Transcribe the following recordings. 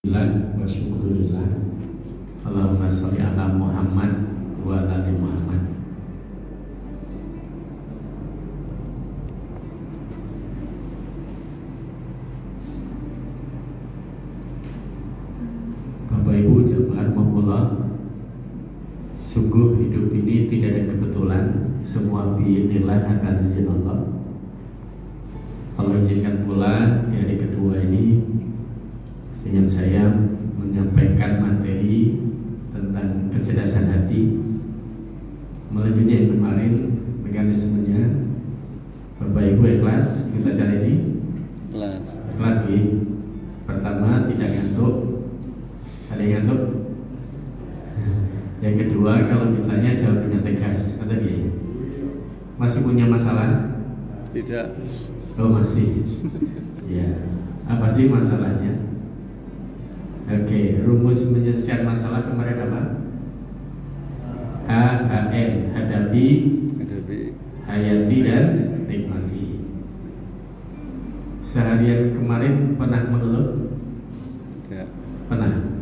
Wa syukurillah. Allahumma sholli ala Muhammad wa ala Muhammad. Bapak Ibu jemaah rahimahullah, sungguh hidup ini tidak ada kebetulan, semua biidznillah atas izin Allah. Allah izinkan pula di hari kedua ini dengan saya menyampaikan materi tentang kecerdasan hati. Melanjutnya yang kemarin mekanismenya, Bapak Ibu ikhlas kita cari ini? Ikhlas ya. Pertama, tidak ngantuk. Ada yang ngantuk? Yang kedua, kalau ditanya jawabnya tegas. Ada ya? Masih punya masalah? Tidak. Oh masih. Ya. Apa sih masalahnya? Oke, rumus menyelesaikan masalah kemarin apa? HHN, hadapi, hayati dan nikmati. Seharian kemarin pernah mengeluh? Tidak. Pernah.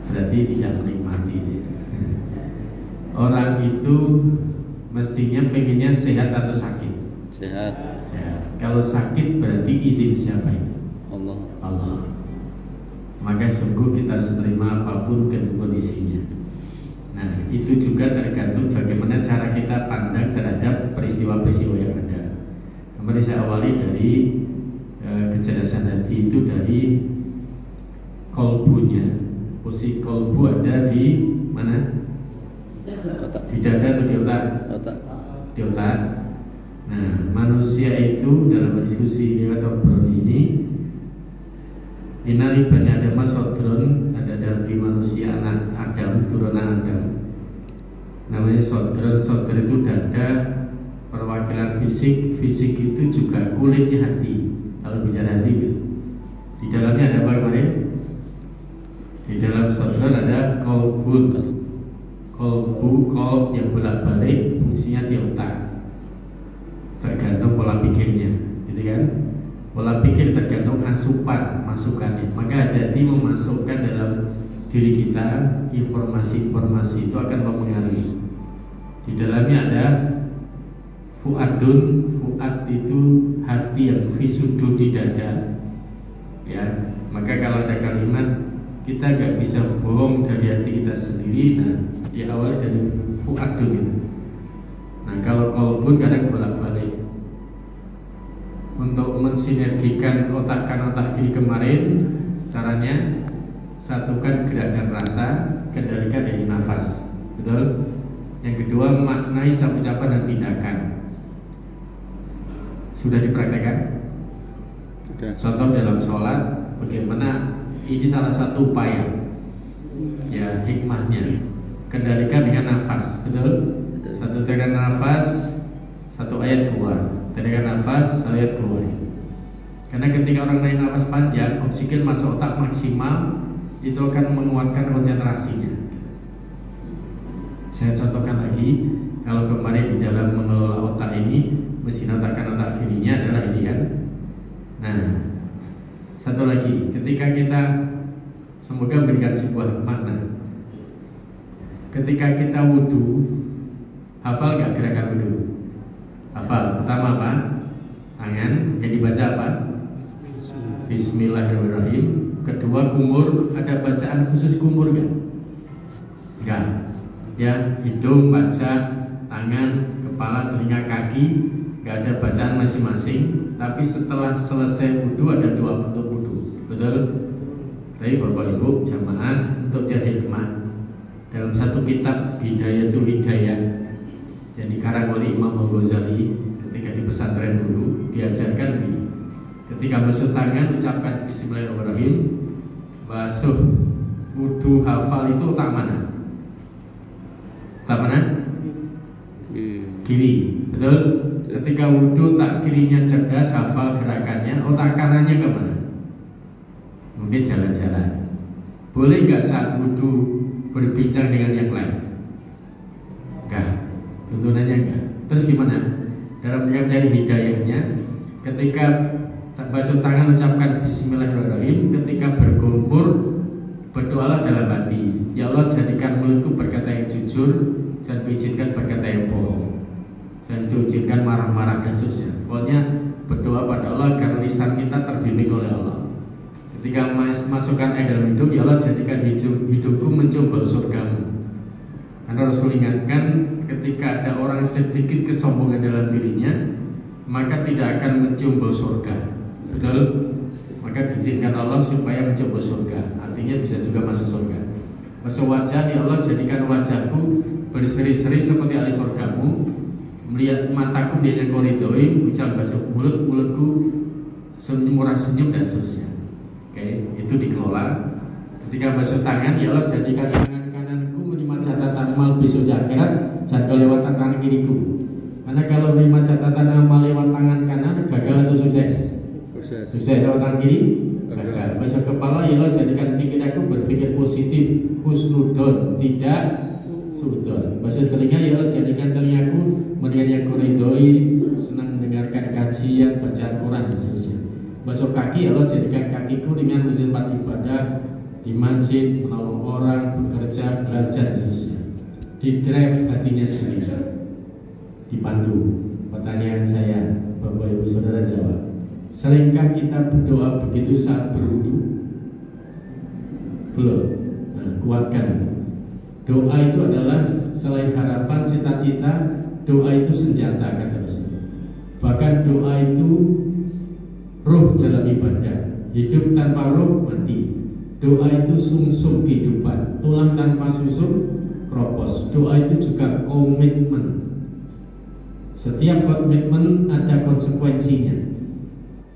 Berarti tidak menikmati. Orang itu mestinya pengennya sehat atau sakit? Sehat. Sehat. Kalau sakit berarti izin siapa itu? Allah. Allah. Maka sungguh kita harus menerima apapun kondisinya. Nah, itu juga tergantung bagaimana cara kita pandang terhadap peristiwa-peristiwa yang ada. Kemarin saya awali dari kecerdasan hati itu dari kolbunya. Posisi kolbu ada di mana? Otak. Di dada atau di otak? Otak. Di otak. Nah, manusia itu dalam diskusi lewat obrolan ini, Inali Bani Adam Sodron, ada dalam di manusia anak Adam, turunan Adam. Namanya Sodron. Sodron itu dada, perwakilan fisik. Fisik itu juga kulitnya hati. Kalau bicara hati gitu. Di dalamnya ada apa kemarin? Di dalam Sodron ada kolbu. Kolb yang bolak-balik, fungsinya di otak. Tergantung pola pikirnya, gitu kan? Pola pikir tergantung asupan masukannya. Maka hati-hati memasukkan dalam diri kita informasi-informasi itu akan mempengaruhi. Di dalamnya ada fuadun. Fuad itu hati yang visudu di dada. Ya, maka kalau ada kalimat kita nggak bisa bohong dari hati kita sendiri. Nah, diawali dari fuadun itu. Nah, kalau kolbun kadang bolak-balik. Untuk mensinergikan otak kanan otak kiri kemarin, caranya satukan gerak dan rasa, kendalikan dari nafas. Betul? Yang kedua, maknai setiap ucapan dan tindakan. Sudah dipraktekkan? Sudah. Contoh dalam sholat, bagaimana ini salah satu upaya, ya hikmahnya. Kendalikan dengan nafas, betul? Satu tekan nafas, satu ayat keluar. Tekan nafas, satu ayat keluar. Karena ketika orang naik nafas panjang, oksigen masuk otak maksimal, itu akan menguatkan konsentrasinya. Saya contohkan lagi, kalau kemarin di dalam mengelola otak ini, mesin otak kanan otak kirinya adalah ini kan. Nah, satu lagi, ketika kita semoga memberikan sebuah makna. Ketika kita wudhu, hafal gak gerakan wudhu? Hafal. Pertama apa? Tangan. Yang dibaca apa? Bismillahirrahmanirrahim. Kedua kumur. Ada bacaan khusus kumur gak? Enggak. Ya, hidung baca, tangan, kepala, telinga, kaki. Gak ada bacaan masing-masing. Tapi setelah selesai wudhu ada dua bentuk wudhu. Betul? Tapi Bapak Ibu jamaah untuk jadi hikmah, dalam satu kitab Hidayatul Hidayah yang dikarang oleh Imam Al-Ghazali ketika di pesantren dulu, diajarkan ketika basuh tangan ucapkan Bismillahirrahmanirrahim. Basuh wudhu hafal itu otak mana? Otak mana? Kiri, betul? Ketika wudhu tak kirinya cerdas hafal gerakannya, otak kanannya kemana? Mungkin jalan-jalan. Boleh nggak saat wudhu berbincang dengan yang lain? Enggak. Tuntunannya enggak. Terus gimana? Dalam dari hidayahnya, ketika basuh tangan ucapkan Bismillahirrahmanirrahim, ketika bergumul berdoalah dalam hati, ya Allah jadikan mulutku berkata yang jujur, jangan izinkan berkata yang bohong, jangan izinkan marah-marah dan seterusnya. Pokoknya berdoa pada Allah agar lisan kita terbimbing oleh Allah. Ketika masukkan air dalam hidung, ya Allah jadikan hidungku mencium bau surgamu. Karena Rasul ingatkan, ketika ada orang sedikit kesombongan dalam dirinya, maka tidak akan mencium bau surga. Betul? Maka diizinkan Allah supaya mencium bau surga. Artinya bisa juga masuk surga. Masuk wajah, ya Allah jadikan wajahku berseri-seri seperti alis surgamu. Melihat mataku dia yang kau ridhoi, misal masuk mulutku murah senyum dan seterusnya. Oke, itu dikelola. Ketika masuk tangan, ya Allah jadikan tangan kananku menerima catatan amal besok di akhirat, jangan kelewatan tangan kiriku. Karena kalau menerima catatan amal lewat tangan kanan, gagal atau sukses? Sukses lewat tangan kiri, gagal. Masuk kepala, ya Allah jadikan pikiranku berpikir positif, husnudon, tidak sudon. Masuk telinga, ya Allah jadikan telingaku mendengar yang kuridhoi, senang mendengarkan kajian, bacaan Quran dan seterusnya. Masuk kaki, ya Allah jadikan kakiku dengan ujian tempat ibadah di masjid, menolong orang, bekerja, belajar dan seterusnya. Di drive hatinya sendiri, dipandu. Pertanyaan saya, Bapak Ibu Saudara jawab, seringkah kita berdoa begitu saat berwudu? Belum. Nah, kuatkan itu. Doa itu adalah selain harapan, cita-cita, doa itu senjata, kata Rasul. Bahkan doa itu ruh dalam ibadah. Hidup tanpa ruh mati. Doa itu sumsum kehidupan. Tulang tanpa susu kropos. Doa itu juga komitmen. Setiap komitmen ada konsekuensinya.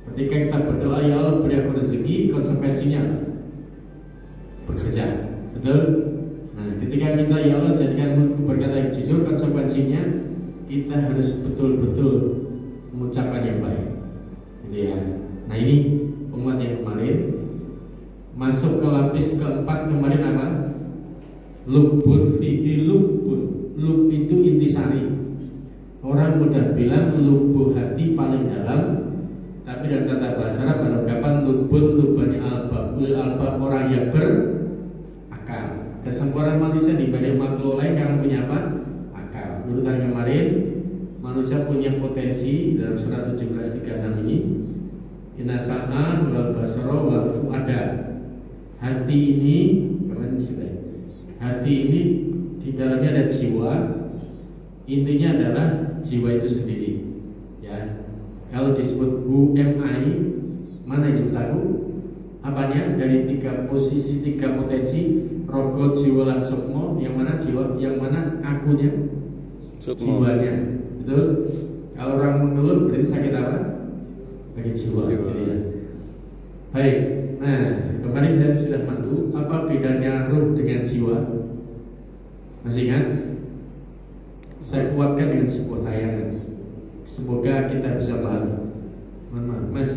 Ketika kita berdoa, ya Allah beri aku rezeki, konsekuensinya apa? Bekerja. Betul? Nah, ketika kita, ya Allah jadikan mulutku berkata yang jujur, konsekuensinya kita harus betul-betul mengucapkan yang baik. Gitu ya. Nah, ini penguat yang kemarin. Masuk ke lapis keempat kemarin apa? Lubun fihi lubun. Lub itu intisari. Orang mudah bilang lubuk hati paling dalam, tapi dalam tata bahasa Arab ada ungkapan lubun lubani albab. Albab orang yang berakal. Kesempurnaan manusia dibanding makhluk lain karena punya apa? Akal. Urutan kemarin, manusia punya potensi dalam surat 17:36 ini. Inna sa'a wal basara wal fu'ada. Hati ini, kemarin sudah. Hati ini di dalamnya ada jiwa. Intinya adalah jiwa itu sendiri. Ya. Kalau disebut UMI, mana yang lagu? Apanya? Dari tiga posisi, tiga potensi, rogo, jiwa, dan sukmo. Yang mana jiwa? Yang mana akunya? Sukmo. Jiwanya. Betul? Kalau orang mengeluh berarti sakit apa? Bagi jiwa. Ya. Baik. Nah, kemarin saya sudah pandu. Apa bedanya ruh dengan jiwa? Masih ingat? Saya kuatkan dengan sebuah tayangan. Semoga kita bisa paham. Mohon maaf, Mas,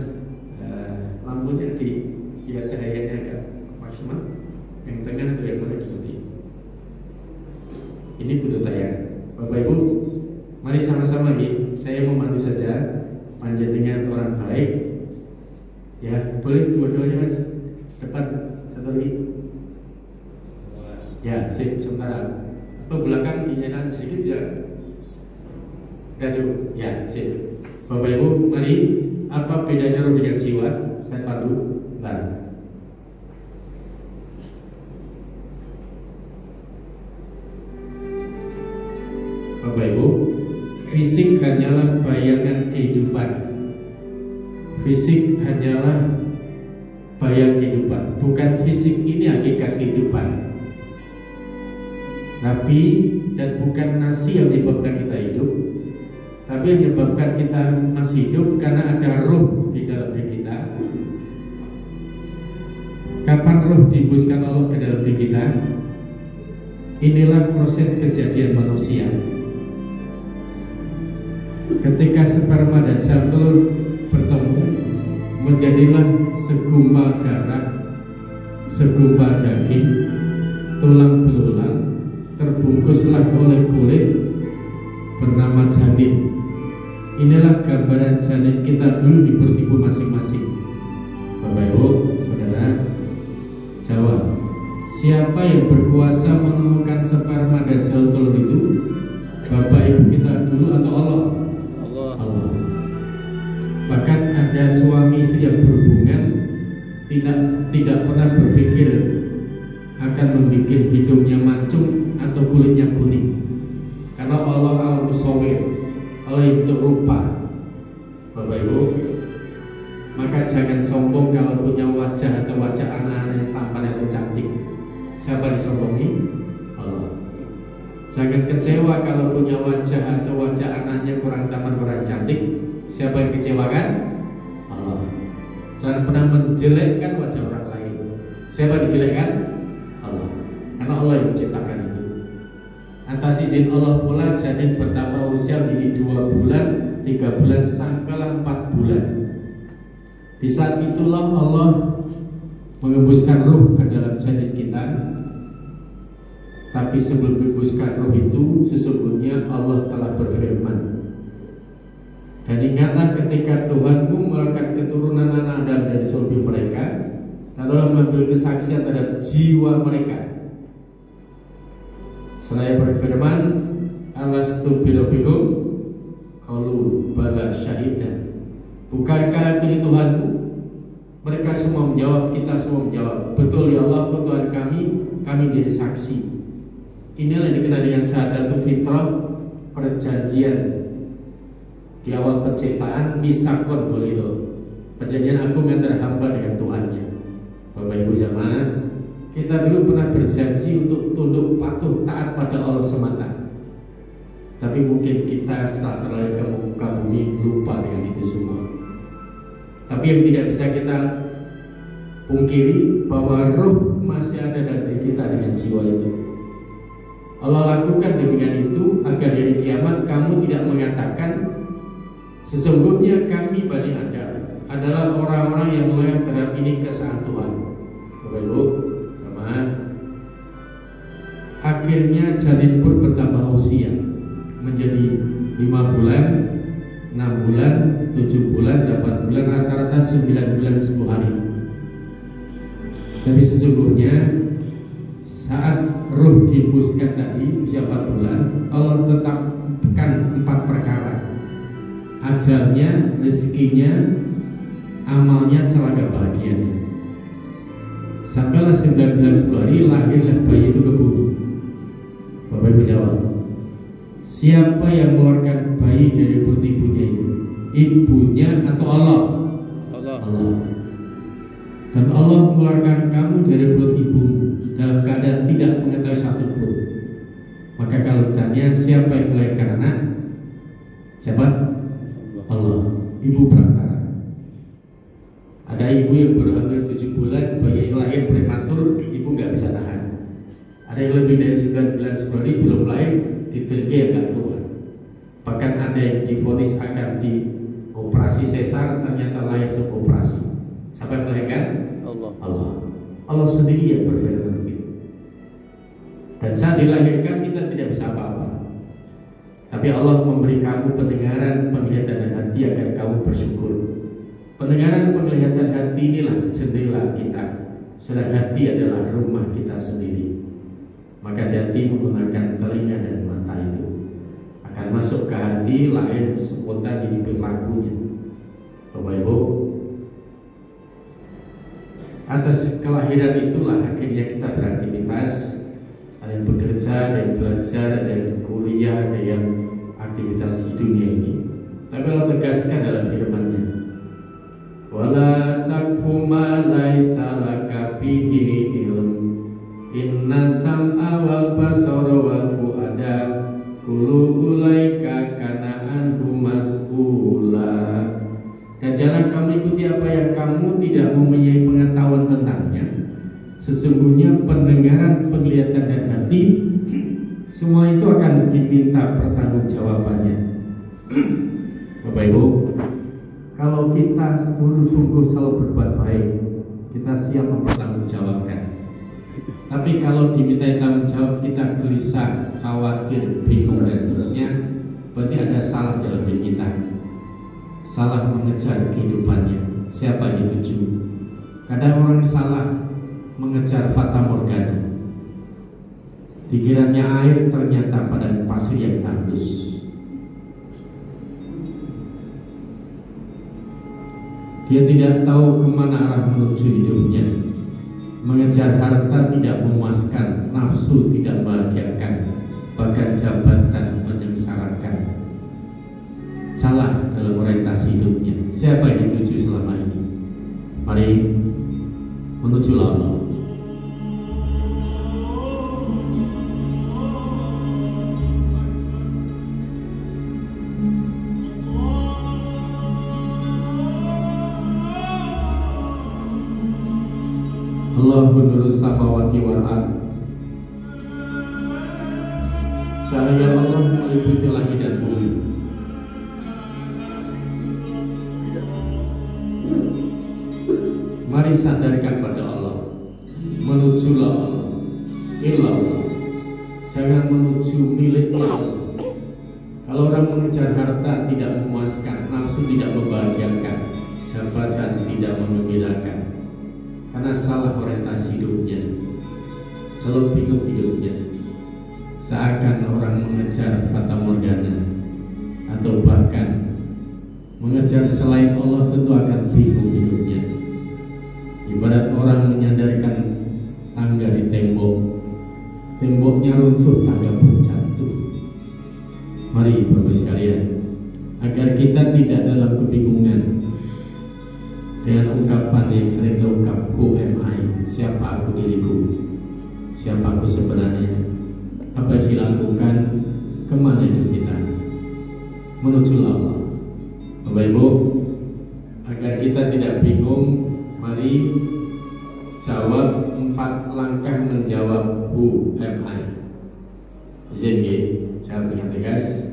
lampunya biar cahayanya agak maksimal. Yang tengah atau yang mana dimati? Ini butuh tayangan. Bapak Ibu, mari sama-sama nih. Saya memandu saja. Panjenengan orang baik. Ya, boleh dua-duanya Mas. Depan, satu lagi. Ya, sip, sementara. Atau belakang dinyalakan sedikit ya. Udah cukup. Ya, sip. Bapak Ibu, mari. Apa bedanya roh dengan jiwa? Saya pandu. Bentar. Bapak Ibu, fisik hanyalah bayangan kehidupan. Fisik hanyalah bayang kehidupan. Bukan fisik ini hakikat kehidupan. Tapi dan bukan nasi yang menyebabkan kita hidup, tapi yang menyebabkan kita masih hidup karena ada roh di dalam diri kita. Kapan roh dihembuskan Allah ke dalam diri kita? Inilah proses kejadian manusia. Ketika sperma dan sel telur bertemu, menjadilah segumpal darah, segumpal daging, tulang belulang, terbungkuslah oleh kulit bernama janin. Inilah gambaran janin kita dulu di perut ibu masing-masing. Bapak Ibu, Saudara, jawab. Siapa yang berkuasa menemukan sperma dan sel telur itu? Bapak ibu kita dulu atau Allah? Allah. Bahkan ada suami istri yang berhubungan tidak pernah berpikir akan membuat hidungnya mancung atau kulitnya kuning, karena Allah al-musawwir, Allah itu rupa. Bapak ibu, maka jangan sombong kalau punya wajah atau wajah anak-anak yang tampan atau cantik. Siapa disombongi? Allah. Jangan kecewa kalau punya wajah atau wajah anaknya kurang tampan, kurang cantik. Siapa yang kecewakan? Allah. Jangan pernah menjelekkan wajah orang lain. Siapa dijelekkan? Allah. Karena Allah yang menciptakan itu. Atas izin Allah pula janin bertambah usia menjadi 2 bulan, 3 bulan, sampailah 4 bulan. Di saat itulah Allah mengembuskan ruh ke dalam janin kita. Tapi sebelum mengembuskan ruh itu, sesungguhnya Allah telah berfirman. Dan ingatlah ketika Tuhanmu mengeluarkan keturunan anak Adam dari sulbi mereka, dan Allah mengambil kesaksian terhadap jiwa mereka. Seraya berfirman, Alastu birabbikum? Qalu bala syahidna. Bukankah aku ini Tuhanmu? Mereka semua menjawab, kita semua menjawab, betul ya Allah, Tuhan kami jadi saksi. Inilah yang dikenal dengan syahadatul fitrah, perjanjian di awal penciptaan, misakon golido, perjanjian agung antara hamba dengan Tuhannya. Bapak ibu jamaah, kita dulu pernah berjanji untuk tunduk patuh taat pada Allah semata. Tapi mungkin kita setelah terlahir ke muka bumi lupa dengan itu semua. Tapi yang tidak bisa kita pungkiri bahwa ruh masih ada dalam diri kita dengan jiwa itu. Allah lakukan demikian itu agar dari kiamat kamu tidak mengatakan sesungguhnya kami Bani Adam adalah orang-orang yang loyal terhadap ini keesaan Tuhan. Bapak ibu sama. Akhirnya janin pun bertambah usia menjadi 5 bulan, 6 bulan, 7 bulan, 8 bulan, rata-rata 9 bulan 10 hari. Tapi sesungguhnya saat ruh dihembuskan tadi usia 4 bulan, Allah tetapkan 4 perkara: ajalnya, rezekinya, amalnya, celaka bahagianya. Sampailah 9 bulan 10 hari lahirlah bayi itu ke bumi. Bapak ibu jawab, siapa yang mengeluarkan bayi dari perut ibunya itu? Ibunya atau Allah? Allah. Dan Allah mengeluarkan kamu dari perut ibumu dalam keadaan tidak mengetahui satu pun. Maka kalau ditanya siapa yang melahirkan anak? Siapa? Allah. Ibu perantara. Ada ibu yang baru hamil 7 bulan, bayi yang lahir prematur, ibu nggak bisa tahan. Ada yang lebih dari 9 bulan 10 hari belum lahir, diterima yang nggak keluar. Bahkan ada yang divonis akan dioperasi sesar, ternyata lahir sebelum operasi. Siapa yang melahirkan? Allah. Allah sendiri yang berfirman begitu. Dan saat dilahirkan kita tidak bisa apa-apa. Tapi Allah memberi kamu pendengaran, penglihatan dan hati agar kamu bersyukur. Pendengaran, penglihatan hati inilah jendela kita, sedang hati adalah rumah kita sendiri. Maka hati menggunakan telinga dan mata itu akan masuk ke hati, lahir spontan jadi perilakunya. Bapak ibu, atas kelahiran itulah akhirnya kita beraktivitas. Ada yang bekerja, ada yang belajar, ada yang kuliah, ada yang aktivitas di dunia ini. Tapi Allah tegaskan dalam firman-Nya, wala taqfu ma laisa laka bihi ilm inna sam'a wal basara wal fu'ada kullu ulaika kana anhu mas'ula. Dan jangan kamu ikuti apa yang kamu tidak mempunyai pengetahuan tentangnya. Sesungguhnya pendengaran, penglihatan dan hati, semua itu akan diminta pertanggungjawabannya. Bapak Ibu, kalau kita sungguh-sungguh selalu berbuat baik, kita siap mempertanggungjawabkan. Tapi kalau dimintai tanggung jawab kita gelisah, khawatir, bingung dan seterusnya, berarti ada salah dalam diri kita. Salah mengejar kehidupannya. Siapa yang dituju? Kadang orang salah mengejar fata morgana. Dikiranya air, ternyata padang pasir yang tandus. Dia tidak tahu kemana arah menuju hidupnya. Mengejar harta tidak memuaskan, nafsu tidak membahagiakan, bahkan jabatan menyengsarakan. Salah dalam orientasi hidupnya. Siapa yang dituju selama ini? Mari menuju Allah. Allahu nurus samawati wal ard. Cahaya Allah meliputi langit dan bumi. Mari sandarkan pada Allah. Menujulah Allah. Illallah. Jangan menuju miliknya Allah. Kalau orang mengejar harta tidak memuaskan, nafsu tidak membahagiakan, jabatan tidak menggembirakan, karena salah orientasi hidupnya, selalu bingung hidupnya. Seakan orang mengejar fata morgana, atau bahkan mengejar selain Allah, tentu akan bingung hidupnya. Ibarat orang menyandarkan tangga di tembok, temboknya runtuh, tangga pun jatuh. Mari Bapak sekalian, agar kita tidak dalam kebingungan dengan ungkapan yang sering terungkap, who am I? Siapa aku diriku? Siapa aku sebenarnya? Apa yang dilakukan? Kemana hidup kita? Menuju Allah. Bapak Ibu, agar kita tidak bingung, mari jawab 4 langkah menjawab who am I. Izin ya, jawab dengan tegas.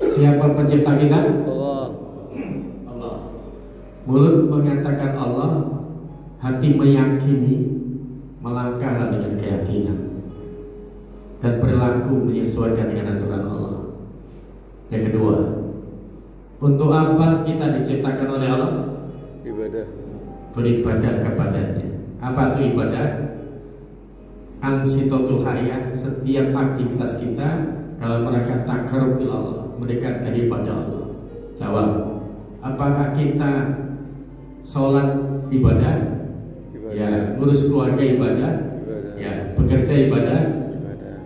Siapa pencipta kita? Allah. Allah. Mulut mengatakan Allah, hati meyakini, melangkahlah dengan keyakinan, dan perilaku menyesuaikan dengan aturan Allah. Yang kedua, untuk apa kita diciptakan oleh Allah? Ibadah. Beribadah kepadanya. Apa itu ibadah? Ansitotul hayah, setiap aktivitas kita dalam rangka takarrub ila Allah, mendekat daripada Allah. Jawab, apakah kita sholat ibadah? Ibadah. Ya, ngurus keluarga ibadah? Ibadah. Ya, bekerja ibadah? Ibadah.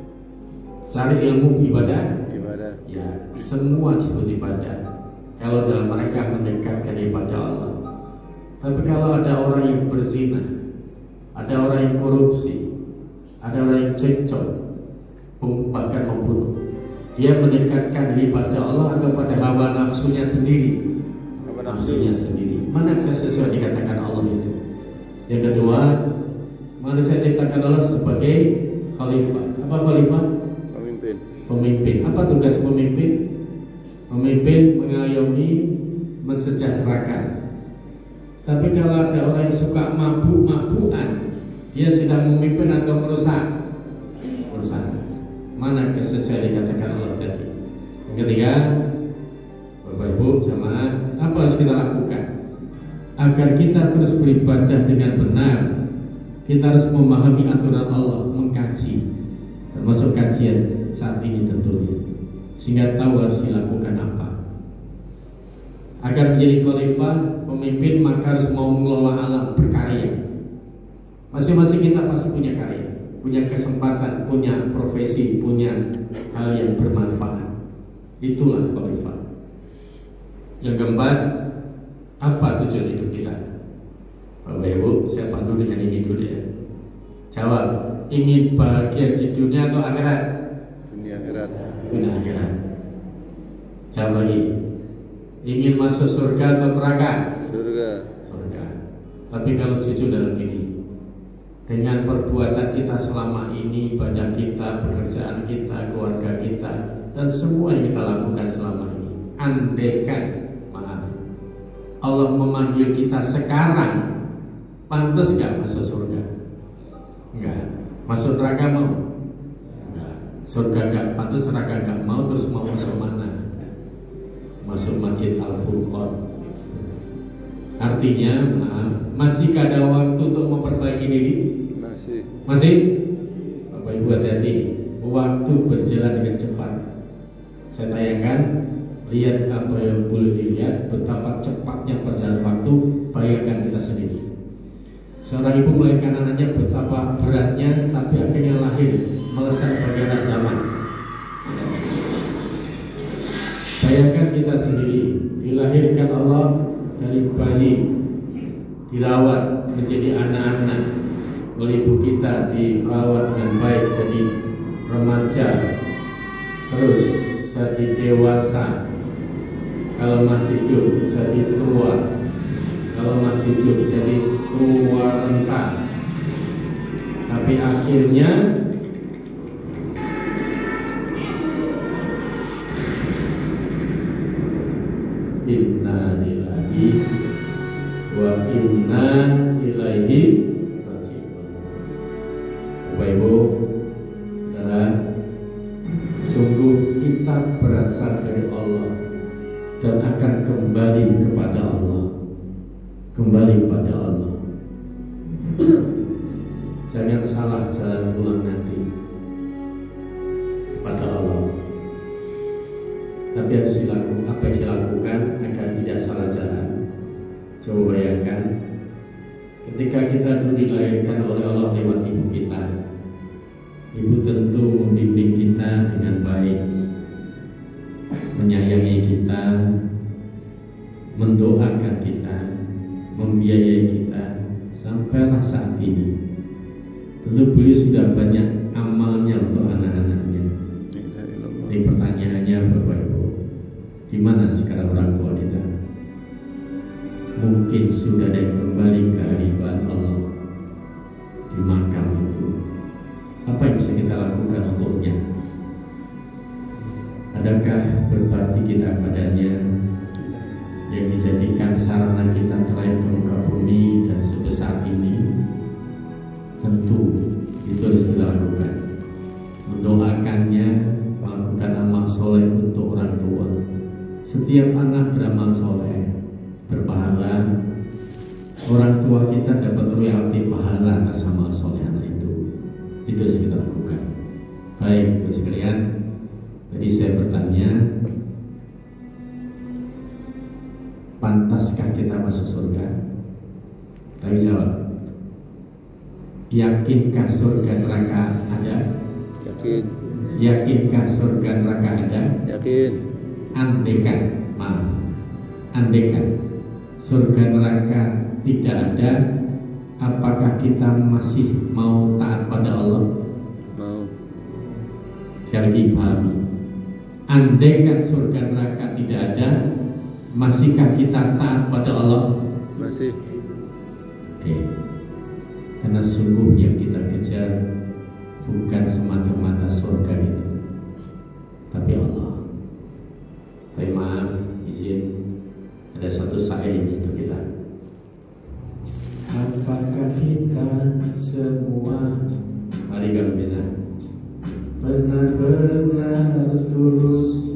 Cari ilmu ibadah? Ibadah. Ya, semua disebut ibadah kalau dalam mereka mendekat daripada Allah. Tapi kalau ada orang yang berzina, ada orang yang korupsi, ada orang yang cekcok, bahkan membunuh, dia mendekatkan daripada Allah atau pada hawa nafsunya sendiri? Hawa Nafsunya sendiri. Manakah sesuai dikatakan Allah itu? Yang kedua, manusia ciptakan Allah sebagai khalifah. Apa khalifah? Pemimpin. Pemimpin. Apa tugas pemimpin? Pemimpin mengayomi, mensejahterakan. Tapi kalau ada orang yang suka mabuk-mabukan, dia sedang memimpin atau merusak? Merusak. Mana kesesuaian dikatakan Allah tadi? Yang ketiga, Bapak Ibu jamaah, apa harus kita lakukan agar kita terus beribadah dengan benar? Kita harus memahami aturan Allah, mengkaji, termasuk kajian saat ini tentunya, sehingga tahu harus dilakukan apa. Agar menjadi khalifah, pemimpin, maka harus mau mengelola alam, berkarya. Masing-masing kita pasti punya karya, punya kesempatan, punya profesi, punya hal yang bermanfaat. Itulah khalifah. Yang keempat, apa tujuan hidup kita? Bapak Ibu, saya pandu dengan ini dulu ya. Jawab, ingin bahagia di dunia atau akhirat? Dunia akhirat. Dunia akhirat. Jawab lagi, ingin masuk surga atau neraka? Surga. Surga. Tapi kalau jujur dalam diri, dengan perbuatan kita selama ini, ibadah kita, pekerjaan kita, keluarga kita, dan semua yang kita lakukan selama ini, andaikan, maaf, Allah memanggil kita sekarang, pantas gak masuk surga? Enggak. Masuk neraka mau? Enggak. Surga gak pantas, neraka gak mau, terus mau masuk mana? Masuk Masjid Al-Furqan. Artinya, maaf, masih ada waktu untuk memperbaiki diri? Masih. Masih? Bapak Ibu Ibu hati-hati, waktu berjalan dengan cepat. Saya tayangkan, lihat apa yang boleh dilihat, betapa cepatnya perjalanan waktu. Bayangkan kita sendiri. Seorang ibu melahirkan anaknya, betapa beratnya, tapi akhirnya lahir melesat bagi anak zaman. Bayangkan kita sendiri, dilahirkan Allah dari bayi, dirawat menjadi anak-anak oleh ibu kita, dirawat dengan baik jadi remaja, terus jadi dewasa, kalau masih hidup jadi tua, kalau masih hidup jadi tua renta, tapi akhirnya inna lillahi wa inna ilaihi raji'un. Bapak Ibu, saudara, sungguh kita berasal dari Allah dan akan kembali kepada Allah. Kembali kepada Allah. Jangan salah jalan pulang nanti kepada Allah. Tapi harus dilakukan, apa yang dilakukan agar tidak salah jalan. Coba bayangkan, ketika kita dulu dilahirkan oleh Allah lewat ibu kita, ibu tentu membimbing kita dengan baik, menyayangi kita, mendoakan kita, membiayai kita sampailah saat ini. Tentu beliau sudah banyak amalnya untuk anak-anaknya. Jadi pertanyaannya, Bapak Ibu, di mana sekarang orang tua kita? Mungkin sudah ada yang kembali ke hadirat Allah di makam itu. Apa yang bisa kita lakukan untuknya? Adakah berbakti kita padanya yang dijadikan sarana kita terlahir ke muka bumi dan sebesar ini? Tentu itu harus kita lakukan. Mendoakannya, melakukan amal soleh untuk orang tua. Setiap anak beramal soleh berpahala. Orang tua kita dapat royalti pahala atas amal soleh anak itu. Itu harus kita lakukan. Baik, Bapak sekalian. Tadi saya bertanya, pantaskah kita masuk surga? Tapi jawab. Yakinkah surga neraka ada? Yakin. Yakinkah surga neraka ada? Yakin. Andaikan surga neraka tidak ada, apakah kita masih mau taat pada Allah? Mau. Sekali lagi pahami. Andaikan surga neraka tidak ada, masihkah kita taat pada Allah? Masih. Oke. Karena sungguh yang kita kejar bukan semata-mata surga itu, tapi Allah. Tapi maaf, izin, ada satu syair untuk kita. Apakah kita semua, mari kalau bisa, benar-benar tulus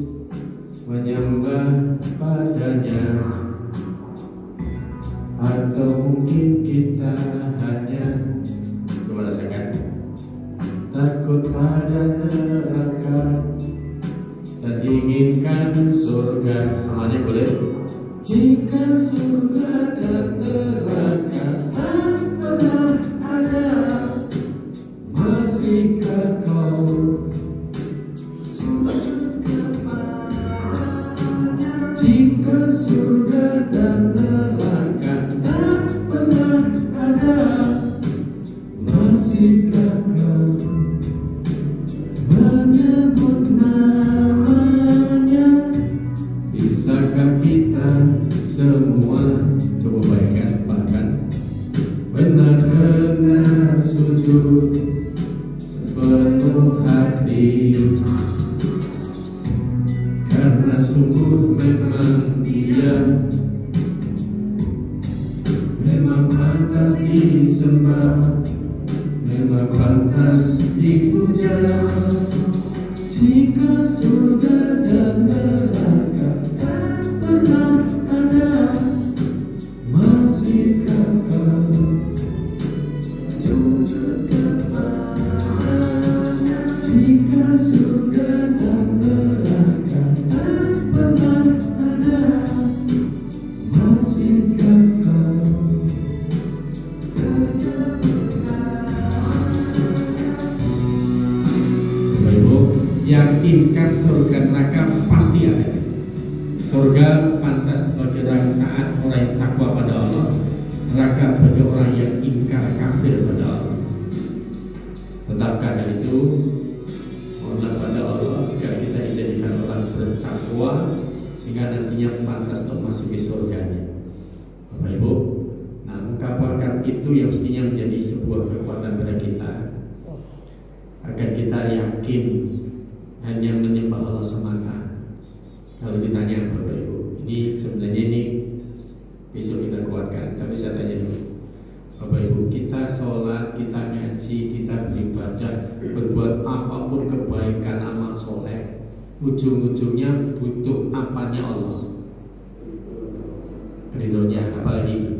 menyembah padanya, atau mungkin kita hanya, coba rasakan, takut pada neraka dan inginkan surga? Semuanya boleh. Jika surga dan neraka tak pernah ada, masihkah kau sujud kepadanya? Jika surga dan neraka tak pernah ada, masihkah kau menyebut namanya? Bisakah kita semua, coba bayangkan, bahkan benar-benar sujud sepenuh hati, karena sungguh memang Dia memang pantas disembah, memang pantas dipuja. Jika surga dan neraka tak pernah ada, masihkah kau sujud kepadanya? yakinkan surga neraka pasti ada. Surga pantas bagi orang taat, orang yang takwa pada Allah. Neraka bagi orang yang ingkar kafir pada Allah. Tetap karena itu, mohonlah pada Allah agar kita dijadikan orang bertakwa sehingga nantinya pantas untuk masuk ke surganya. Bapak Ibu, nah mengkabarkan itu yang mestinya menjadi sebuah kekuatan pada kita, agar kita yakin hanya menyembah Allah semata. Kalau ditanya Bapak Ibu, ini sebenarnya ini besok kita kuatkan, tapi saya tanya dulu, Bapak Ibu, kita sholat, kita ngaji, kita beribadah, berbuat apapun kebaikan, amal soleh, ujung-ujungnya butuh apanya Allah? Ridhonya, apalagi?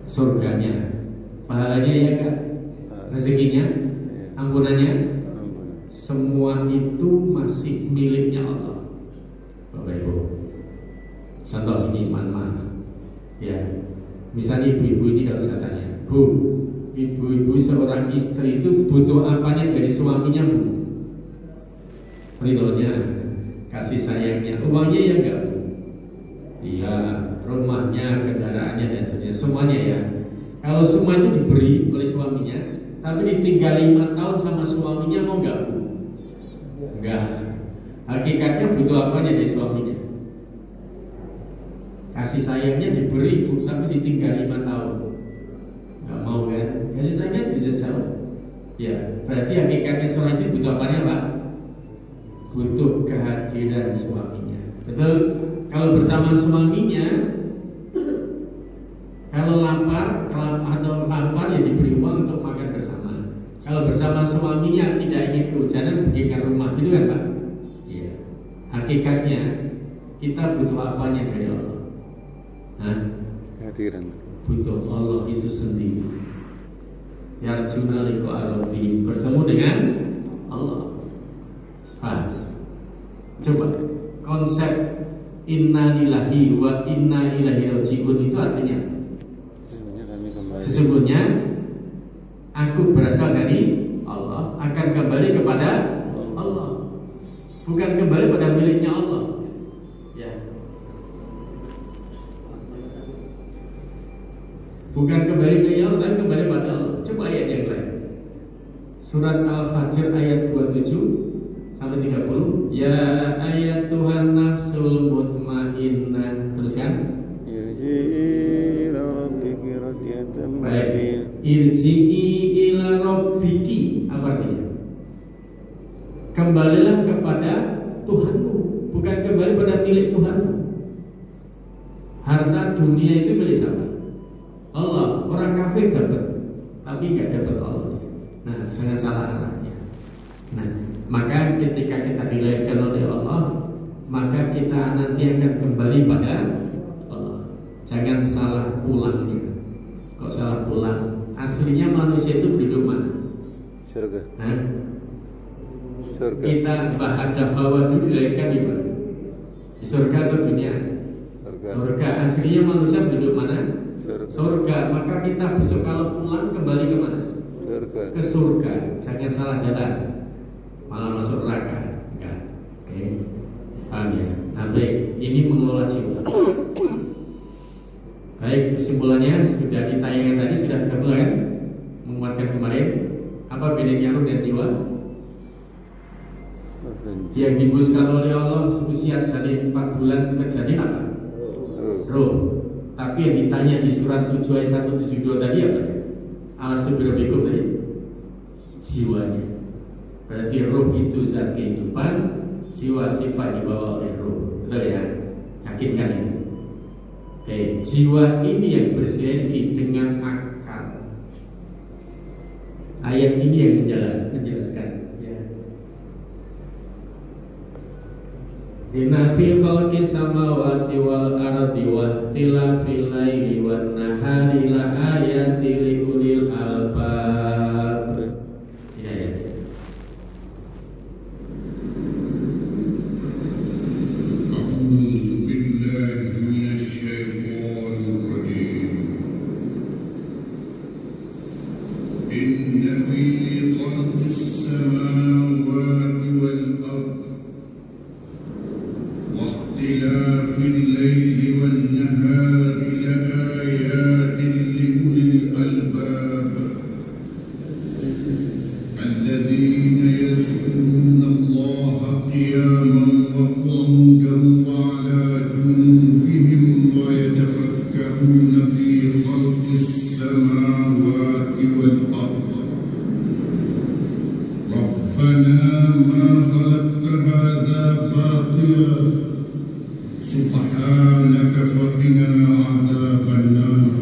Surganya, pahalanya ya kak, rezekinya, ampunannya, semua itu masih miliknya Allah. Bapak Ibu, contoh ini, maaf ya, misalnya ibu-ibu ini kalau saya tanya, Bu, ibu-ibu seorang istri itu butuh apanya dari suaminya, Bu? Ridhonya, kasih sayangnya, uangnya ya enggak, Bu? Iya, rumahnya, kendaraannya dan seterusnya, semuanya ya. Kalau semua itu diberi oleh suaminya, tapi ditinggal 5 tahun sama suaminya, mau enggak, Bu? Enggak. Hakikatnya butuh apanya dari suaminya? Kasih sayangnya diberi, Bu, tapi ditinggal 5 tahun. Enggak mau kan? Kasih sayangnya bisa jawab. Ya, berarti hakikatnya seorang istri butuh apanya, Pak? Butuh kehadiran suaminya. Betul? Kalau bersama suaminya, kalau lapar ya diberi uang untuk makan bersama. Kalau bersama suaminya tidak ingin kehujanan, bikinkan rumah, gitu kan, Pak? Iya. Hakikatnya kita butuh apanya dari Allah? Hah? Kehadiran. Butuh Allah itu sendiri. Yarjuna liqa rabbi, bertemu dengan Allah. Coba konsep inna lillahi wa inna ilaihi raji'un itu artinya sesungguhnya aku berasal dari Allah, akan kembali kepada Allah, bukan kembali pada miliknya Allah. Ya, bukan kembali miliknya Allah, dan kembali pada Allah. Coba ayat yang lain, surat Al-Fajr ayat 27 sampai 30. Ya ayat Tuhan nafsul mutmainnah, teruskan. Baik, irji'i ila rabbiki, apa artinya? Kembalilah kepada Tuhanmu, bukan kembali pada milik Tuhanmu. Harta dunia itu milik siapa? Allah. Orang kafir dapat, tapi nggak dapat Allah. Nah, sangat salah arahnya. Nah, maka ketika kita dilahirkan oleh Allah, maka kita nanti akan kembali pada Allah. Jangan salah pulangnya. Kok salah pulang? Aslinya manusia itu berduduk mana? Surga. Hah? Surga. Kita Adam Hawa dulu dilahirkan di mana? Di surga atau dunia? Surga. Surga. Aslinya manusia berduduk mana? Surga. Surga. Maka kita besok kalau pulang kembali ke mana? Surga. Ke surga. Jangan salah jalan, malah masuk neraka. Enggak. Oke. Paham ya? Nah, baik. Ini mengelola jiwa. Baik, kesimpulannya sudah di tayangan tadi sudah kabel kan? Menguatkan kemarin. Apa bedanya ruh dan jiwa? Yang dibuskan oleh Allah usia janin 4 bulan ke janin apa? Ruh. Tapi yang ditanya di surat 7 ayat 172 tadi apa ya? Alastu birabbikum tadi? Jiwanya. Berarti ruh itu zat kehidupan, jiwa sifat dibawa oleh ruh. Betul ya? Yakinkan itu. Oke, jiwa ini yang bersinergi dengan akal. Ayat ini yang menjelaskan. Ya. Inna fi khalqis samawati wal ardi wa ikhtilafil laili wan nahari la ayatin li ulil albab. Ini ayatnya. إن في خلق السماوات السماوات والأرض ربنا ما خلقت هذا باطلا سبحانك فقنا عذاب النار.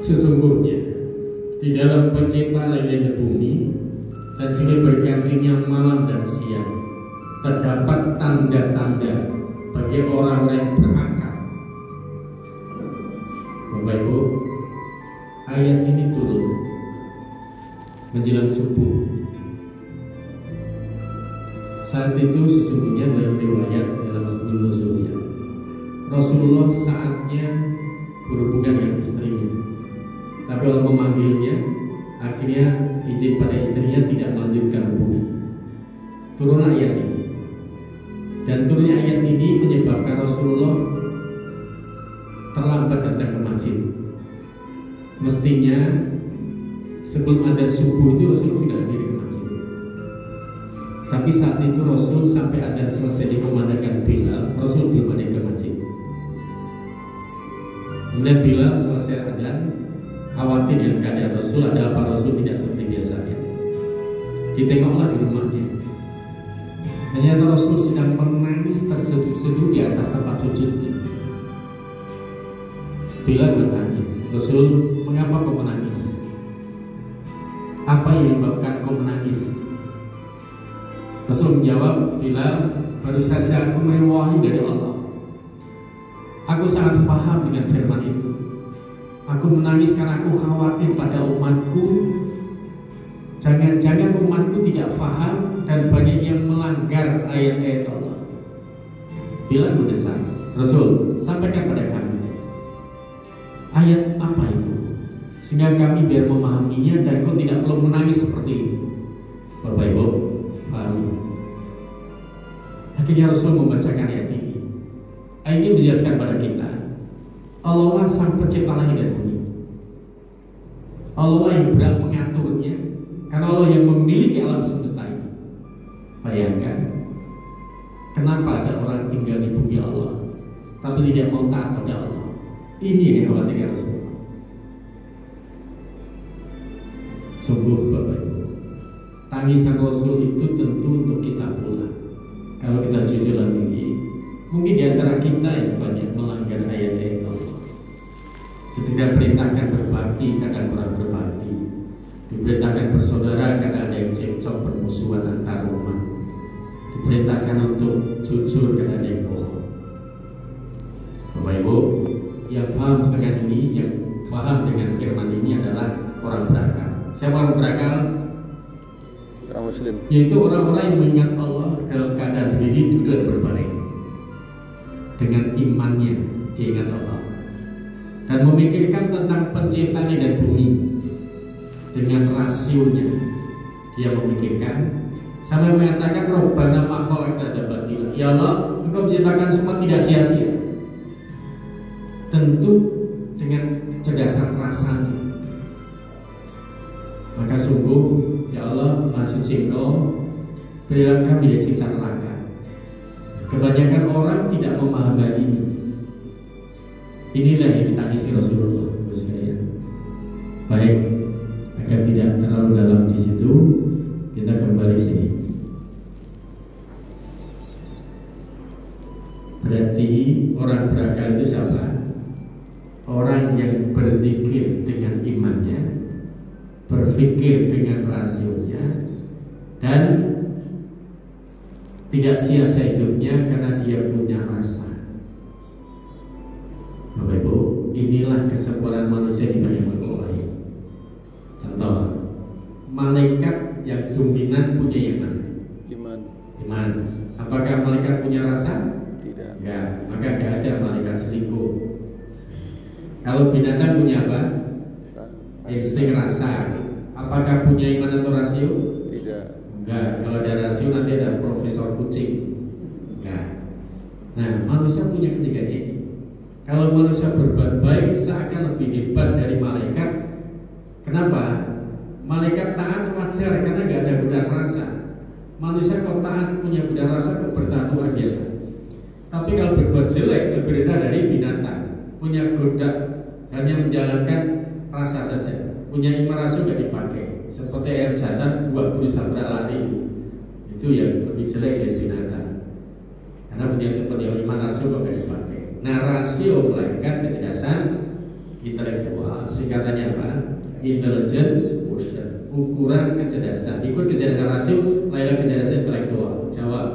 Sesungguhnya di dalam penciptaan langit dan bumi dan silih bergantinya malam dan siang terdapat tanda-tanda bagi orang-orang yang berakal. Bapak Ibu, ayat ini turun menjelang subuh. Saat itu sesungguhnya dalam riwayat dalam Asbabun Nuzulnya Rasulullah saatnya berhubungan dengan istrinya, tapi Allah memanggilnya, akhirnya izin pada istrinya tidak melanjutkan hubungan. Turun ayat ini, dan turunnya ayat ini menyebabkan Rasulullah terlambat datang ke masjid. Mestinya sebelum adzan subuh itu Rasul sudah hadir ke masjid, tapi saat itu Rasul sampai adzan selesai dikumandangkan Bilal, Rasul belum hadir ke masjid. Kemudian Bilal selesai adzan, khawatir dengan keadaan Rasul, ada apa Rasul tidak seperti biasanya. Ditengoklah di rumahnya, ternyata Rasul sedang menangis terseduh-seduh di atas tempat sujudnya. Bilal bertanya, Rasul, mengapa kau menangis? Apa yang menyebabkan kau menangis? Rasul menjawab, Bilal, baru saja aku menerima wahyu dari Allah. Aku sangat paham dengan firman itu. Aku menangis karena aku khawatir pada umatku. Jangan-jangan umatku tidak paham dan banyak yang melanggar ayat-ayat Allah. Bilal mendesak, Rasul, sampaikan pada kami ayat apa itu, sehingga kami biar memahaminya dan kau tidak perlu menangis seperti ini. Bapak Ibu, paham? Akhirnya Rasul membacakan ayat ini. Ayat ini menjelaskan pada kita, Allah lah sang pencipta langit dan bumi. Allah yang berhak mengaturnya, karena Allah yang memiliki alam semesta ini. Bayangkan, kenapa ada orang tinggal di bumi Allah tapi tidak mau taat pada Allah? Ini yang dikhawatirkan Rasulullah. Sungguh Bapak Ibu, tangisan Rasul itu tentu untuk kita pula. Kalau kita jujur lagi, mungkin di antara kita yang banyak melanggar ayat-ayat Allah. Ketika perintahkan berbakti, kadang kurang berbakti. Diperintahkan bersaudara, kadang ada yang cekcok permusuhan antar umat. Diperintahkan untuk jujur, kadang ada yang bohong. Bapak Ibu, yang paham setengah ini, yang paham dengan firman ini adalah orang berakal. Siapa orang berakal? Orang Muslim. Yaitu orang-orang yang mengingat Allah dalam keadaan berdiri, duduk dan berbaring. Dengan imannya dia ingat Allah dan memikirkan tentang penciptaan dan bumi. Dengan rasionya dia memikirkan sampai mengatakan Rabbana ma khalaqta hadza batila. Ya Allah, Engkau menciptakan semua tidak sia-sia. Tentu dengan kecerdasan rasanya. Maka sungguh ya Allah, Maha Suci Engkau, berilah kami dari siksa neraka. Kebanyakan orang tidak memahami ini. Inilah yang ditangisi Rasulullah. Baik, agar tidak terlalu dalam di situ, kita kembali sini. Berarti orang berakal itu siapa? Orang yang berzikir dengan imannya, berpikir dengan rasionya, dan tidak sia-sia hidupnya karena dia punya rasa. Bapak Ibu, inilah kesempurnaan manusia di bawah Allah. Contoh, malaikat yang dominan punya yang mana? Iman. Apakah malaikat punya rasa? Tidak. Enggak. Maka enggak ada malaikat selingkuh. Kalau binatang punya apa? Insting rasa. Apakah punya iman atau rasio? Tidak. Enggak. Kalau ada rasio nanti ada profesor kucing. Nah, manusia punya ketiganya ini. Kalau manusia berbuat baik seakan lebih hebat dari malaikat. Kenapa? Malaikat taat wajar karena nggak ada godaan rasa. Manusia kalau taat punya godaan rasa kebertahan luar biasa. Tapi kalau berbuat jelek lebih rendah dari binatang. Punya godaan hanya menjalankan rasa saja. Punya iman rasa nggak dipakai. Seperti ayam jantan buat berusaha lari. Itu yang lebih jelek dari binatang. Karena punya iman rasio kok nggak dipakai. Nah, rasio melahirkan kecerdasan intelektual. Singkatannya apa? Intelligent quotient. Ukuran kecerdasan. Ikut kecerdasan rasio, lahirkan kecerdasan intelektual. Jawab.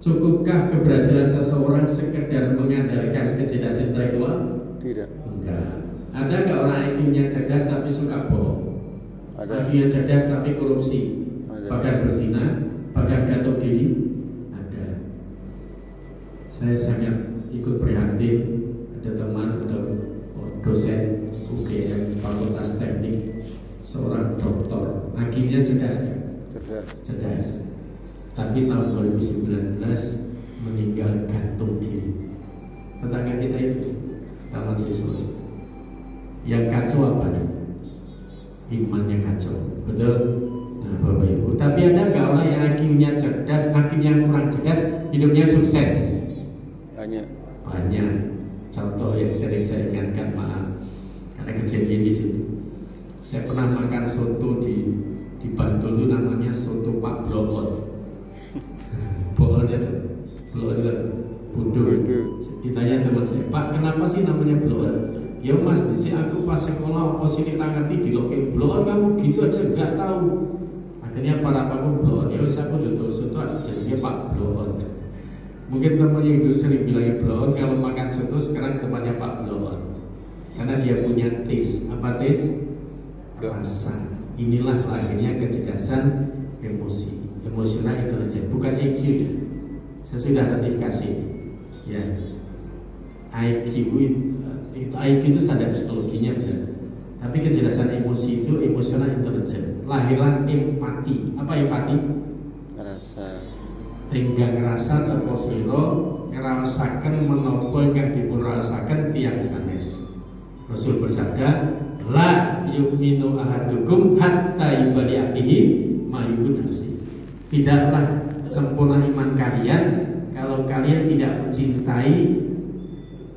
Cukupkah keberhasilan seseorang sekedar mengandalkan kecerdasan intelektual? Tidak. Enggak. Ada nggak orang IQ-nya cerdas tapi suka bohong? Ada. IQ-nya cerdas tapi korupsi, Ada. bahkan berzina, bahkan gantung diri? Saya sangat ikut prihatin, ada teman atau dosen UGM Fakultas Teknik, seorang doktor, IQ-nya cerdas kan? Cerdas. Tapi tahun 2019 meninggal gantung diri. Tetangga kita itu taman siswa. Yang kacau apa nih? Imannya kacau, betul? Nah, Bapak Ibu. Tapi ada nggak orang yang IQ-nya cerdas, IQ-nya kurang cerdas, hidupnya sukses? Banyak. Contoh yang sering saya ingatkan, maaf, karena kejadian di situ. Saya pernah makan soto di Bantul itu namanya soto Pak Bloon. Bloon itu, Budo. Ditanya teman saya, Pak, kenapa sih namanya Bloon? Ya Mas, di aku pas sekolah apa sih kita ngerti di loke Bloon, kamu gitu aja nggak tahu. Akhirnya para aku Bloon, ya wis aku dodol soto jadinya Pak Bloon. Mungkin temannya itu sering bilang Bloon, kalau makan soto sekarang temannya Pak Bloon. Karena dia punya taste. Apa taste? Rasa. Inilah lahirnya kecerdasan emosi, emosional intelijen, bukan IQ ya. Saya sudah ratifikasi ya. IQ itu standar psikologinya benar. Tapi kecerdasan emosi itu emosional intelijen. Lahirlah empati. Apa empati? Rasa. Tinggal ngerasa atau sliro ngerasakan menopo yang dipun rasakan tiang sanes. Rasul bersabda, la yu'minu ahadukum hatta yubali akhihi ma yu'minu nafsi. Tidaklah sempurna iman kalian kalau kalian tidak mencintai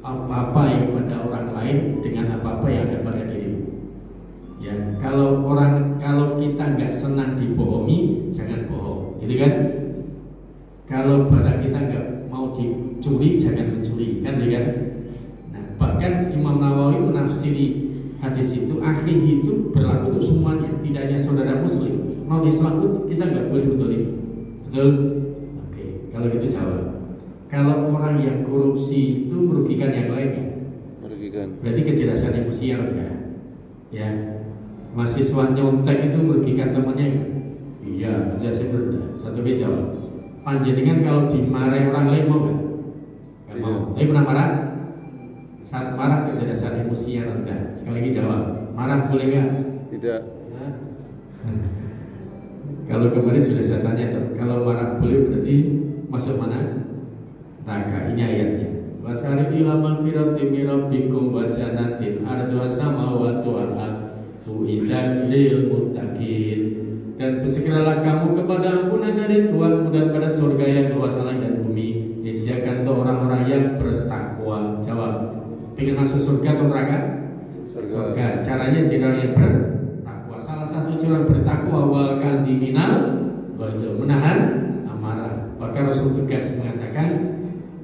apa-apa yang pada orang lain dengan apa-apa yang ada pada dirimu. Ya, kalau kita nggak senang dibohongi, jangan bohong, gitu kan? Kalau barang kita nggak mau dicuri, jangan mencuri, kan, ya kan? Nah, bahkan Imam Nawawi menafsiri hadis itu, akhir itu berlaku untuk semuanya, tidak hanya saudara Muslim. Non Islam pun kita nggak boleh mendolimi, betul? Oke, kalau gitu jawab. Kalau orang yang korupsi itu merugikan yang lainnya, Merugikan. berarti kecerdasan emosi yang rendah. Ya, mahasiswa nyontek itu merugikan temannya, iya, kecerdasan rendah. Satu jawab. Panjenengan kalau dimarahi orang lain mau nggak? Nggak mau. Tapi pernah marah? Saat marah kecerdasan emosi yang rendah. Sekali lagi jawab. Marah boleh nggak? Tidak. Ya. Kalau kemarin sudah saya tanya tuh, kalau marah boleh berarti masuk mana? Neraka. Ini ayatnya. Wasari ila magfirati min rabbikum wa jannatin arduha samawati wal ardu uiddat lil muttaqin. Dan bersegeralah kamu kepada ampunan dari Tuhanmu dan pada surga yang luas langit dan bumi, disediakan untuk orang-orang yang bertakwa. Jawab. Pengen masuk surga atau neraka? Surga. Caranya jalan yang bertakwa. Salah satu jalan bertakwa wal kadhiminal ghaiz, menahan amarah. Bahkan Rasul tegas mengatakan,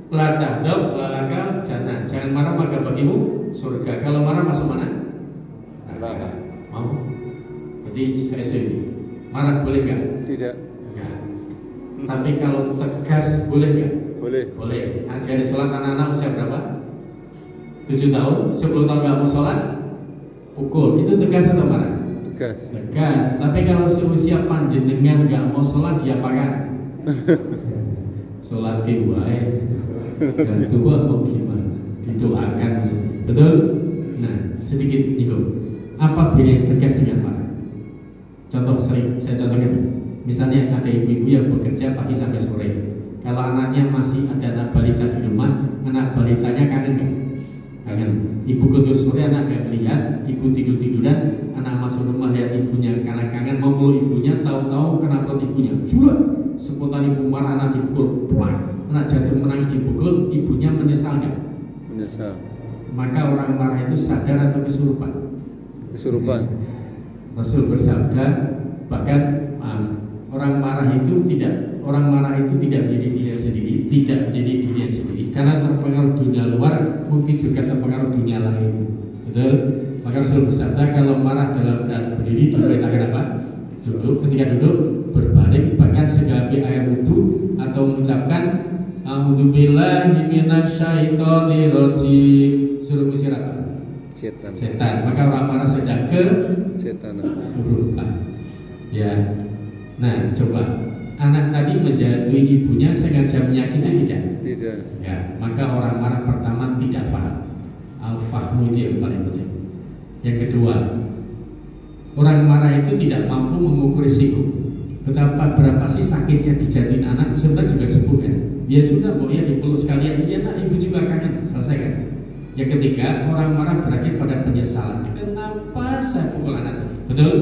la tahdab walaka jannah. Jangan marah maka bagimu surga. Kalau marah masuk mana? Neraka. Mau? Berarti saya setuju. Marah boleh nggak? Tidak. Enggak. Tapi kalau tegas boleh nggak? Boleh. Boleh. Ajari sholat anak-anak usia berapa? 7 tahun, 10 tahun nggak mau sholat, pukul. Itu tegas atau marah? Tegas. Tegas. Tapi kalau seusia panjenengan nggak mau sholat, diapakan? Sholat kiwai. Gak tua mau gimana? Didoakan maksudnya. Betul? Nah, sedikit nyinggung. Apa beda yang tegas dengan marah? Contoh sering saya contohkan, misalnya ada ibu-ibu yang bekerja pagi sampai sore, Kalau anaknya masih ada anak balita di rumah, anak balitanya kangen nggak? Kangen. Ibu tidur sore, anak nggak lihat, ibu tiduran, anak masuk rumah lihat ibunya karena kangen, mau peluk ibunya, tahu-tahu kena perut ibunya, jual. Spontan ibu marah, anak dipukul, pulang, anak jatuh menangis dipukul, ibunya menyesal nggak? Menyesal. Maka orang marah itu sadar atau kesurupan? Kesurupan. Rasul bersabda, bahkan maaf, orang marah itu tidak menjadi dirinya sendiri, tidak menjadi dirinya sendiri, karena terpengaruh dunia luar, mungkin juga terpengaruh dunia lain. Betul? Maka Rasul bersabda, kalau marah dalam keadaan berdiri diperintahkan apa? Duduk. Ketika duduk berbaring, bahkan segala air wudhu atau mengucapkan A'udzubillahi minasyaitonir rajim. Suruh ngusir apa? Setan. Maka orang marah sedang ke Setan. surupan. Ya. Nah, coba anak tadi menjatuhi ibunya sengaja menyakiti tidak? Tidak. Ya. Maka orang marah pertama tidak faham. Al-fahmu itu yang paling penting. Yang kedua, orang marah itu tidak mampu mengukur risiko. Berapa sih sakitnya dijatuhin anak, sebenarnya juga sembuh kan? Ya sudah, ya dipeluk sekalian, ya nak ibu juga kangen, selesai kan? Yang ketiga, orang marah berakhir pada penyesalan. Kenapa saya pukul anak tadi? Betul?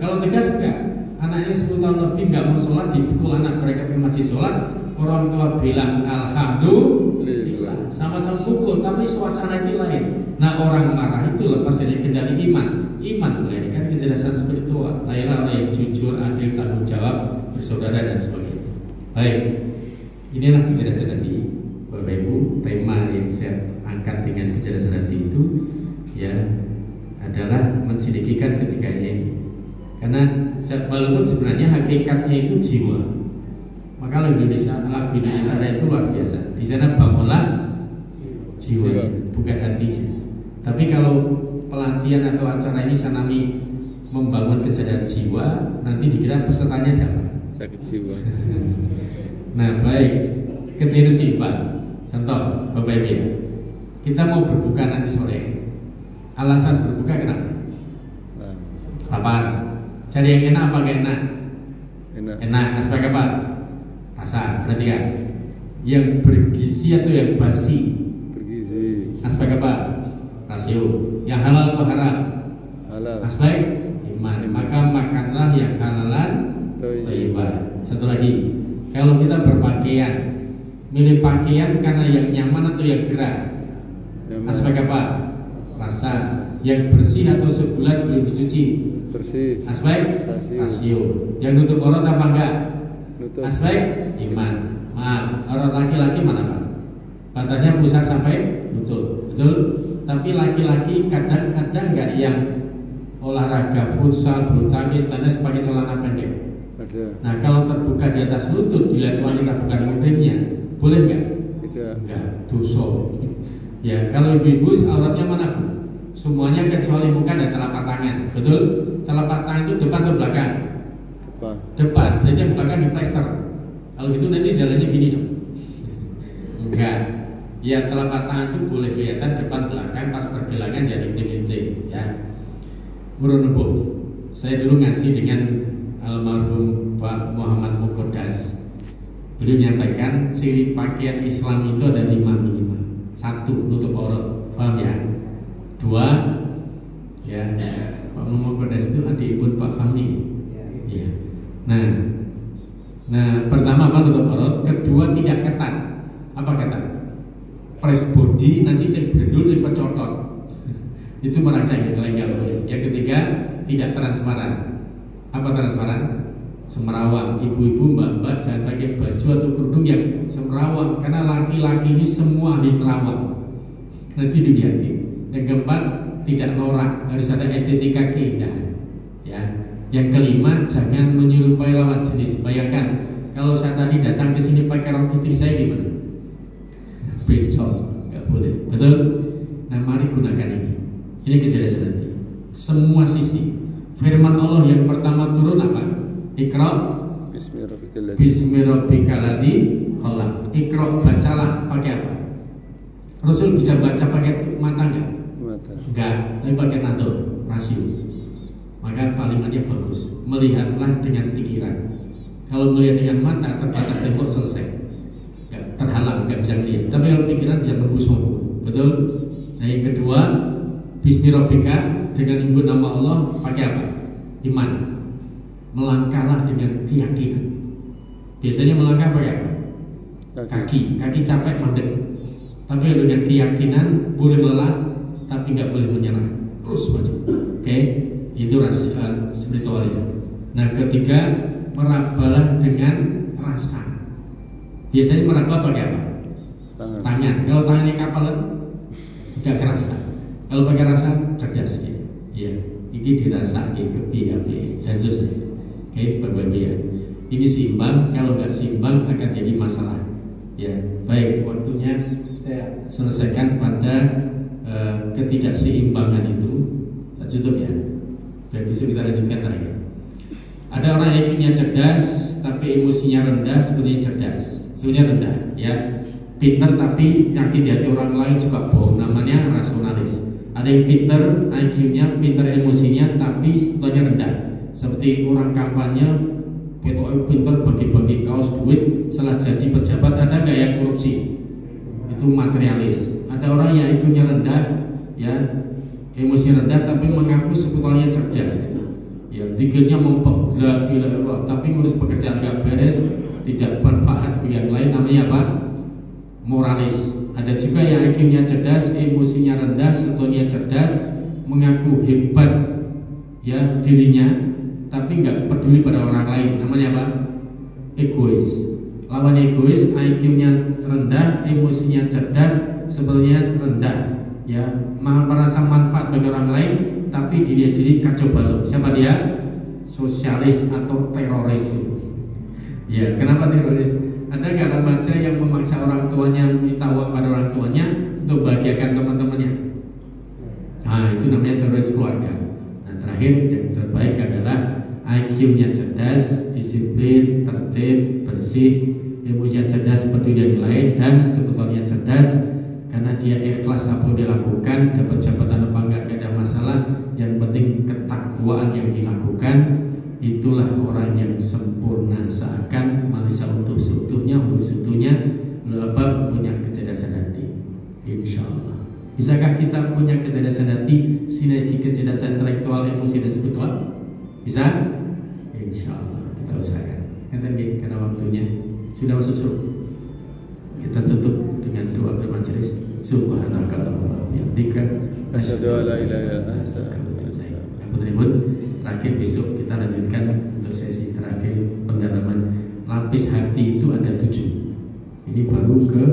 Kalau tegas enggak? Anaknya 10 tahun lebih nggak mau sholat, dipukul anak mereka ke masjid sholat, orang tua bilang alhamdulillah, sama-sama pukul, tapi suasana itu lain. Nah, orang marah itu lepas dari kendali iman melahirkan kecerdasan spiritual, lahirlah yang jujur, adil, tanggung jawab, bersaudara dan sebagainya. Baik, inilah kecerdasan hati, Bapak Ibu. Tema yang saya angkat dengan kecerdasan hati itu ya adalah mensinergikan ketiganya ini. Karena walaupun sebenarnya hakikatnya itu jiwa, maka lagu Indonesia itu luar biasa. Di sana bangunlah jiwa, bukan hatinya. Tapi kalau pelatihan atau acara ini sanami membangun kesadaran jiwa, nanti dikira pesertanya siapa? Sakit jiwa. Nah, baik, ketiru sifat. Contoh, Bapak Ibu ya, kita mau berbuka nanti sore. Alasan berbuka kenapa? Lapar. Cari yang enak apa gak enak? Enak. Aspek apa? Rasa. Perhatikan. Yang bergizi atau yang basi? Bergizi. Aspek apa? Rasio. Yang halal atau haram? Halal. Aspek iman. Maka makanlah yang halalan thayyibah. Satu lagi, kalau kita berpakaian, milih pakaian karena yang nyaman atau yang gerah? Aspek apa? Rasa. Yang bersih atau sebulan belum dicuci? Bersih. Aspek rasio. Yang nutup aurat apa enggak? Nutup. Aspek iman. Maaf, aurat laki-laki mana Pak? Batasnya pusat sampai lutut, betul? Tapi laki-laki kadang ada enggak yang olahraga futsal, bulu tangkis, tenis pakai celana pendek? Ada. Nah, kalau terbuka di atas lutut dilihat wanita bukan muhrimnya, boleh enggak? Tidak. Enggak, dosa. Ya, kalau ibu-ibu auratnya mana Bu? Semuanya kecuali muka dan telapak tangan, betul? Telapak tangan itu depan atau belakang? Depan. Berarti yang belakang di plester. Kalau gitu nanti jalannya gini dong. Enggak. Ya, telapak tangan itu boleh kelihatan depan belakang, pas pergelangan jadi linting-linting ya. Merunubuk. Saya dulu ngaji dengan almarhum Pak Muhammad Mukodas. Beliau menyampaikan ciri pakaian Islam itu ada 5 minimal. 1, nutup aurat. Paham ya? 2, ya, Pak Mukodas itu adik ibu Pak Fahmi. Ya. Nah, pertama apa nutup aurat, kedua tidak ketat. Apa ketat? Press body nanti berendul dipercotot. Itu merancang yang lain nggak boleh. Yang ketiga tidak transparan. Apa transparan? Semerawang. Ibu-ibu, mbak-mbak jangan pakai baju atau kerudung yang semerawang, karena laki-laki ini semua ahli merawang. Nanti dilihatin. Yang keempat tidak norak, harus ada estetika keindahan. Ya. Yang kelima jangan menyerupai lawan jenis. Bayangkan kalau saya tadi datang ke sini pakai rok istri saya gimana? Bencong, nggak boleh. Betul? Nah, mari gunakan ini. Ini kecerdasan hati. Semua sisi. Firman Allah yang pertama turun apa? Iqra Bismillahirrahmanirrahim. Khalaq. Iqra, bacalah pakai apa? Rasul bisa baca pakai mata nggak? Enggak, tapi pakai natur, rasio. Maka kalimatnya bagus. Melihatlah dengan pikiran. Kalau melihat dengan mata terbatas tembok selesai. nggak terhalang, nggak bisa lihat. Tapi kalau pikiran bisa tembus semua, betul? Nah yang kedua, Bismillahirrahmanirrahim, dengan menyebut nama Allah pakai apa? Iman. Melangkahlah dengan keyakinan. Biasanya melangkah pakai apa? Kaki capek mandek. Tapi dengan keyakinan boleh lelah, tapi nggak boleh menyerah, terus maju. Oke, itu rahasia spiritualnya. Nah ketiga, merabalah dengan rasa. Biasanya meraba pakai apa? Tangan. Kalau tangannya kapalan, nggak kerasa. Kalau pakai rasa, cerdas ya. Iya, ini dirasa kepi dan seterusnya. Oke, Bapak-Ibu ya. Ini seimbang. Kalau nggak seimbang akan jadi masalah. Ya, baik. Waktunya saya selesaikan pada ketidakseimbangan itu. Saya tutup ya. Baik, besok kita lanjutkan lagi. Ada orang yang IQ-nya cerdas, tapi emosinya rendah, sebenarnya cerdas. Sebenarnya rendah, ya. Pintar tapi yakin di hati orang lain suka bohong. Namanya rasionalis. Ada yang pintar, IQ-nya, pintar emosinya, tapi sebetulnya rendah. Seperti orang kampanye, pintar bagi-bagi kaos duit, setelah jadi pejabat ada nggak yang korupsi? Itu materialis. Ada orang yang IQ-nya rendah, ya, emosi rendah, tapi mengaku sebetulnya cerdas. Ya, pikirnya mempeng, tapi ngurus pekerjaan nggak beres, tidak bermanfaat bagi yang lain. Namanya apa? Moralis. Ada juga yang IQ-nya cerdas, emosinya rendah, sebetulnya cerdas, mengaku hebat, ya dirinya, tapi nggak peduli pada orang lain. Namanya apa? Egois. Lawan egois, IQ-nya rendah, emosinya cerdas, sebetulnya rendah, ya merasa manfaat bagi orang lain, tapi diri sendiri kacau balau. Siapa dia? Sosialis atau teroris. Ya, kenapa teroris? Ada nggak remaja yang memaksa orang tuanya minta uang pada orang tuanya untuk bahagiakan teman-temannya? Nah, itu namanya teroris keluarga. Nah, terakhir yang terbaik adalah IQ-nya cerdas, disiplin, tertib, bersih, emosinya cerdas, peduli yang lain, dan sebetulnya cerdas karena dia ikhlas apa yang dia lakukan, dapat jabatan apa enggak ada masalah. Yang penting ketakwaan yang dilakukan. Itulah orang yang sempurna, seakan manusia untuk seutuhnya, lebab punya kecerdasan hati. Insya Allah. Bisakah kita punya kecerdasan hati, sinergi kecerdasan intelektual, emosi dan spiritual? Bisa? Insya Allah kita usahakan. Karena waktunya sudah masuk suruh. Kita tutup dengan doa bermajelis. Subhanakallahumma wa bihamdika asyhadu an la ilaha illa anta astaghfiruka wa atubu ilaik. Terakhir besok kita lanjutkan untuk sesi terakhir pendalaman lapis hati itu ada 7. Ini baru ke